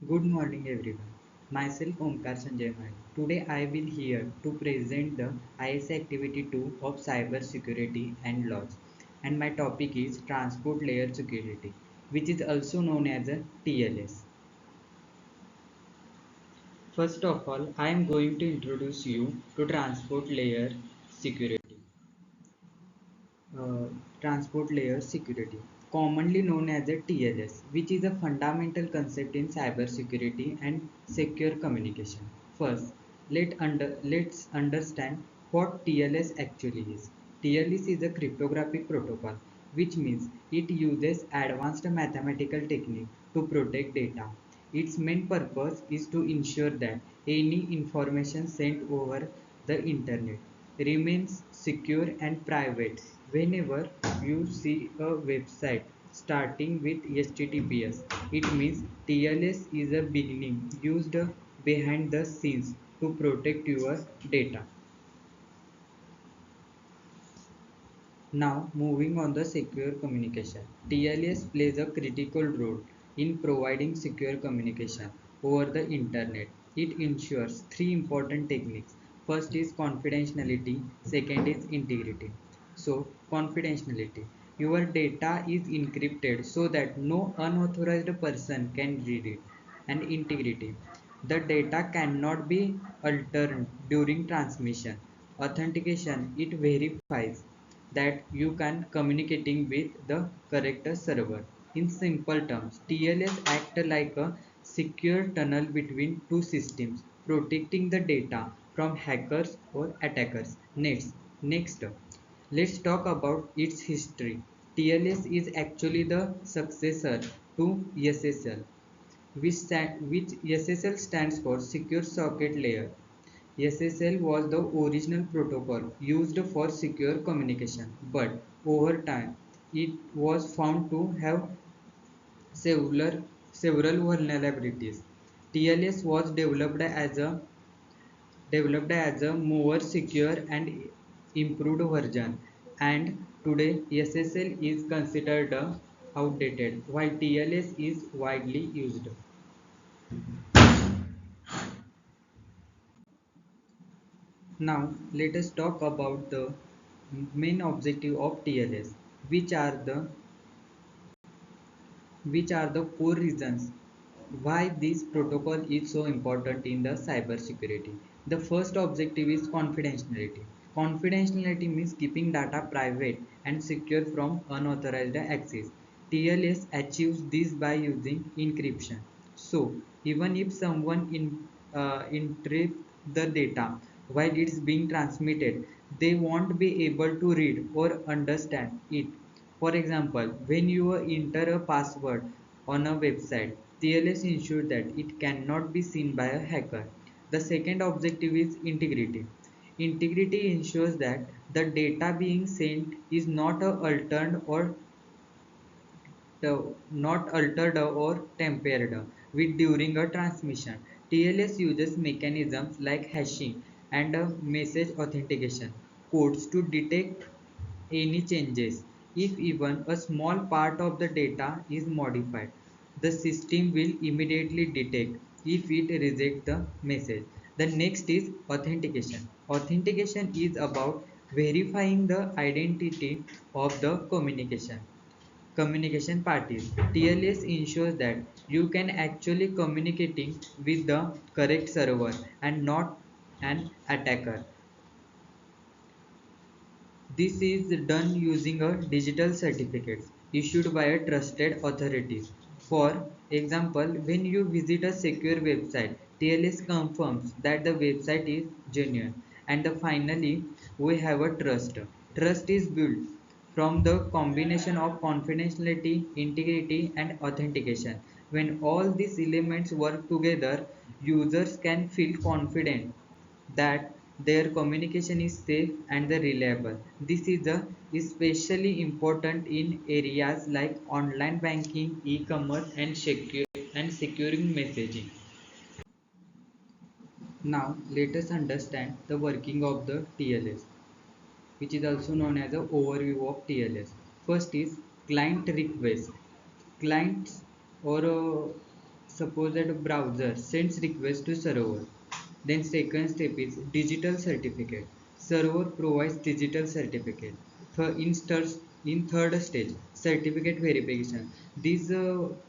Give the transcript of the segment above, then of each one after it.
Good morning everyone. Myself Omkar Sanjay Mahal. Today I will here to present the ISA activity 2 of cyber security and laws, and my topic is transport layer security, which is also known as a TLS. First of all, I am going to introduce you to transport layer security. uh, Transport layer security, commonly known as a TLS, which is a fundamental concept in cybersecurity and secure communication. First, let's understand what TLS actually is. TLS is a cryptographic protocol, which means it uses advanced mathematical technique to protect data. Its main purpose is to ensure that any information sent over the internet remains secure and private. Whenever you see a website starting with HTTPS, it means TLS is a beginning used behind the scenes to protect your data. Now, moving on the secure communication. TLS plays a critical role in providing secure communication over the internet. It ensures three important techniques. First is confidentiality, second is integrity. So, confidentiality. Your data is encrypted so that no unauthorized person can read it. And integrity. The data cannot be altered during transmission. Authentication. It verifies that you can communicating with the correct server. In simple terms, TLS act like a secure tunnel between two systems, protecting the data from hackers or attackers. Next, let's talk about its history. TLS is actually the successor to SSL, which SSL stands for Secure Socket Layer. SSL was the original protocol used for secure communication, but over time it was found to have several, several vulnerabilities. TLS was developed as a more secure and improved version, and today SSL is considered outdated, while TLS is widely used. Now let us talk about the main objective of TLS, which are the core reasons why this protocol is so important in the cybersecurity. The first objective is confidentiality. Confidentiality means keeping data private and secure from unauthorized access. TLS achieves this by using encryption. So, even if someone encrypts the data while it's being transmitted, they won't be able to read or understand it. For example, when you enter a password on a website, TLS ensures that it cannot be seen by a hacker. The second objective is integrity. Integrity ensures that the data being sent is not altered or tampered with during a transmission. TLS uses mechanisms like hashing and message authentication codes to detect any changes. If even a small part of the data is modified, the system will immediately detect if it rejects the message. The next is authentication. Authentication is about verifying the identity of the communication parties. TLS ensures that you can actually communicating with the correct server and not an attacker. This is done using a digital certificates issued by a trusted authorities. For example, when you visit a secure website, TLS confirms that the website is genuine. And finally, we have a trust. Trust is built from the combination of confidentiality, integrity, and authentication. When all these elements work together, users can feel confident that their communication is safe and reliable. This is especially important in areas like online banking, e-commerce, and securing messaging. Now let us understand the working of the TLS, which is also known as an overview of TLS. First is client request. Clients or suppose that a browser sends request to server. Then second step is digital certificate. Server provides digital certificate. In third stage, certificate verification. This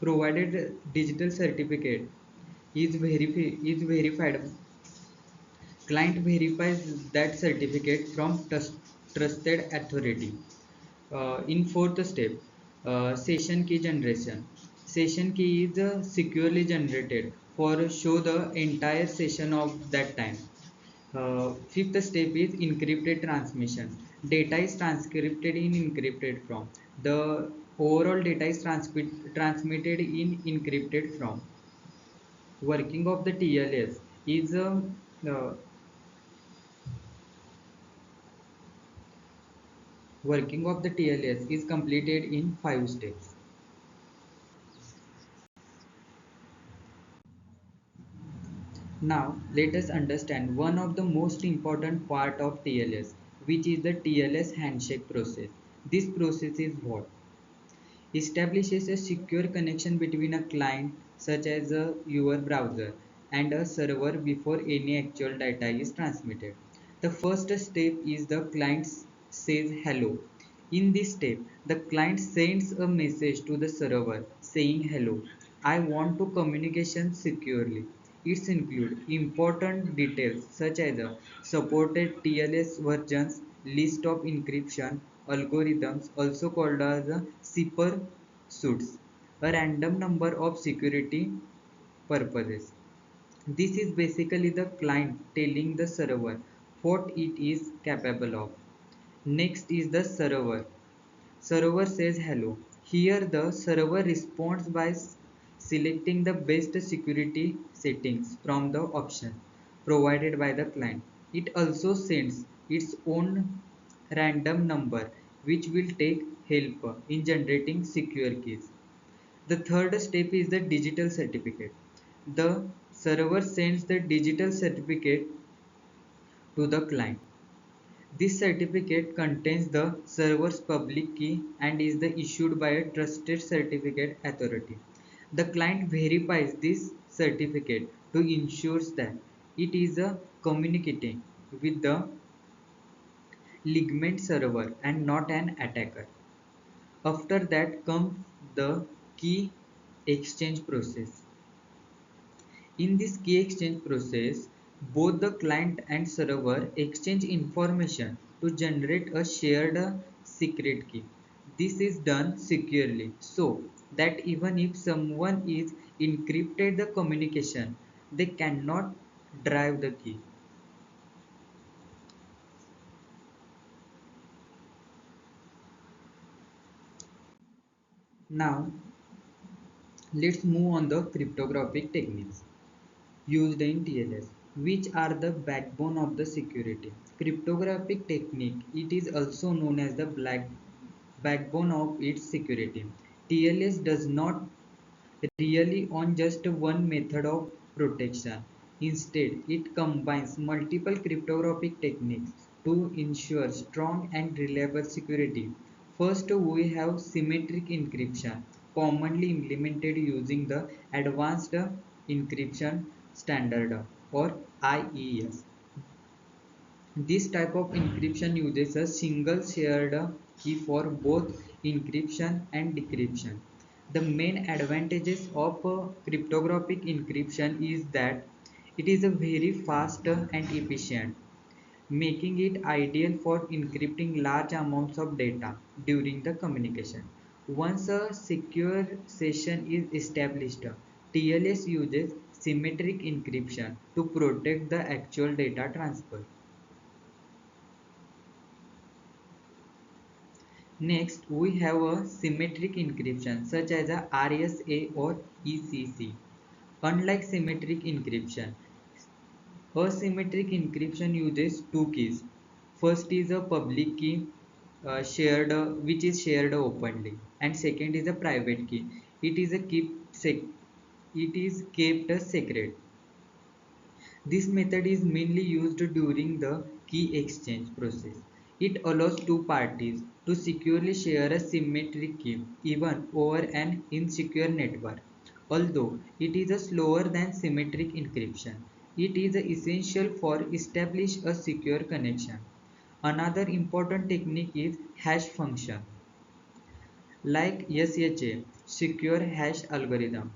provided digital certificate is verified. Client verifies that certificate from trusted authority. In fourth step, session key generation. Session key is securely generated for show the entire session of that time. Fifth step is encrypted transmission. Data is transcribed in encrypted form. The overall data is transmitted in encrypted form. Working of the TLS is uh, working of the TLS is completed in 5 steps. Now let us understand one of the most important part of TLS, which is the TLS handshake process. This process is what establishes a secure connection between a client such as your browser and a server before any actual data is transmitted. The first step is the client says hello. In this step, the client sends a message to the server saying hello. I want to communication securely. It includes important details such as supported TLS versions, list of encryption algorithms, also called as zipper suits, a random number of security purposes. This is basically the client telling the server what it is capable of. Next is the server. Server says hello. Here the server responds by selecting the best security settings from the options provided by the client. It also sends its own random number which will take help in generating secure keys. The third step is the digital certificate. The server sends the digital certificate to the client. This certificate contains the server's public key and is the issued by a trusted certificate authority. The client verifies this certificate to ensure that it is communicating with the legitimate server and not an attacker. After that comes the key exchange process. In this key exchange process, both the client and server exchange information to generate a shared secret key. This is done securely so that even if someone is encrypted the communication, they cannot drive the key. Now, let's move on the cryptographic techniques used in TLS, which are the backbone of the security. Cryptographic technique, it is also known as the backbone of its security. TLS does not rely on just one method of protection. Instead, it combines multiple cryptographic techniques to ensure strong and reliable security. First, we have symmetric encryption, commonly implemented using the Advanced Encryption Standard or IES. This type of encryption uses a single shared key for both encryption and decryption. The main advantages of cryptographic encryption is that it is a very fast and efficient, making it ideal for encrypting large amounts of data during the communication. Once a secure session is established, TLS uses symmetric encryption to protect the actual data transfer. Next, we have a symmetric encryption such as a RSA or ECC. Unlike symmetric encryption, asymmetric encryption uses two keys. First is a public key shared which is shared openly, and second is a private key. It is a it is kept secret. This method is mainly used during the key exchange process. It allows two parties to securely share a symmetric key even over an insecure network. Although it is a slower than symmetric encryption, it is essential for establish a secure connection. Another important technique is hash function, like SHA, secure hash algorithm.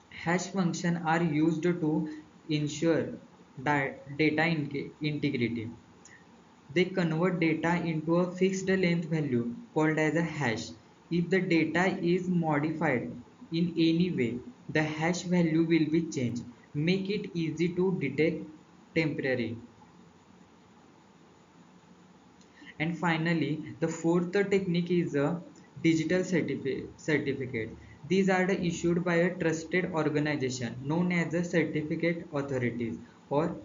Hash functions are used to ensure data integrity. They convert data into a fixed length value called as a hash. If the data is modified in any way, the hash value will be changed. Make it easy to detect temporary. And finally, the fourth technique is a digital certificate. These are issued by a trusted organization known as the certificate authorities or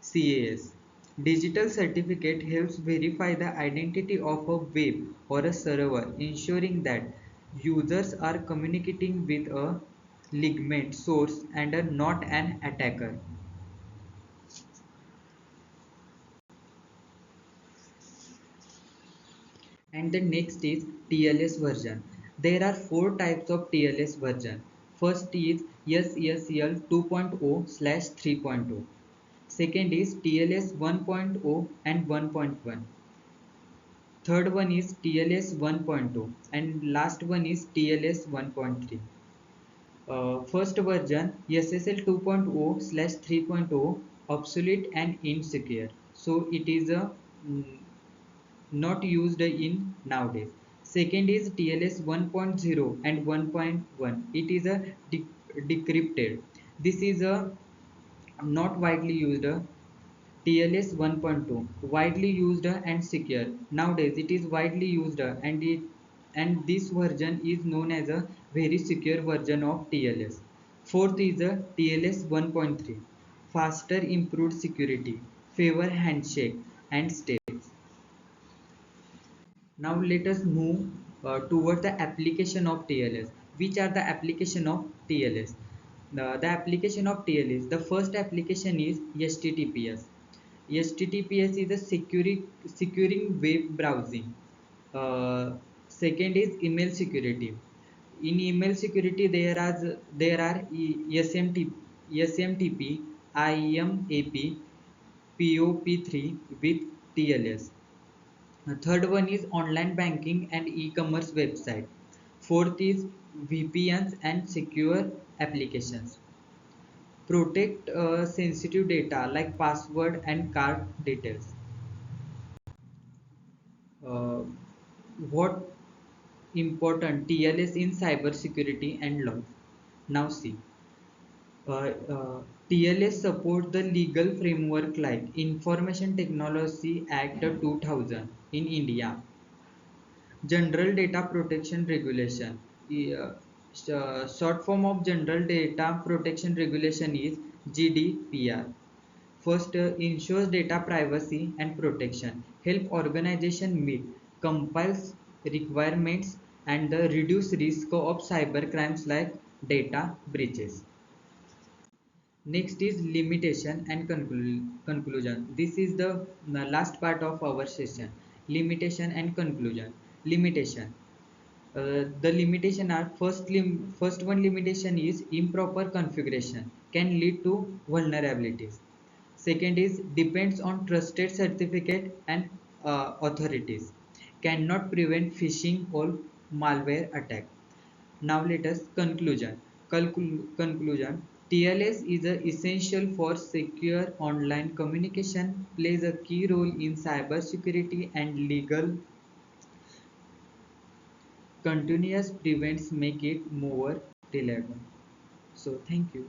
CAS. Digital certificate helps verify the identity of a web or a server, ensuring that users are communicating with a legitimate source and are not an attacker. And the next is TLS version. There are four types of TLS version. First is SSL 2.0/3.0. Second is TLS 1.0 and 1.1. Third one is TLS 1.2 and last one is TLS 1.3. First version SSL 2.0/3.0 obsolete and insecure. So it is a not used in nowadays. Second is TLS 1.0 and 1.1. It is a decrypted. This is a not widely used. TLS 1.2 widely used and secure. Nowadays it is widely used and this version is known as a very secure version of TLS. Fourth is a TLS 1.3 faster improved security, favor handshake and steps. Now let us move toward the application of TLS. Which are the application of TLS? The application of TLS, the first application is HTTPS. HTTPS is a securing web browsing. Second is email security. In email security, there are SMTP, IMAP, POP3 with TLS. Third one is online banking and e-commerce website. Fourth is VPNs and secure applications. Protect sensitive data like password and card details. Uh, what important TLS in cybersecurity and law? Now see, TLS support the legal framework like Information Technology Act 2000 in India, General Data Protection Regulation. Short form of General Data Protection Regulation is GDPR. First, ensures data privacy and protection, help organization meet compliance requirements and reduce risk of cyber crimes like data breaches. Next is limitation and conclusion. This is the last part of our session. Limitation and conclusion. Limitation. The limitation are first one limitation is improper configuration can lead to vulnerabilities. Second is depends on trusted certificate and authorities cannot prevent phishing or malware attack. Now let us conclusion. Conclusion. TLS is essential for secure online communication, plays a key role in cybersecurity and legal continuous prevents make it more reliable. So thank you.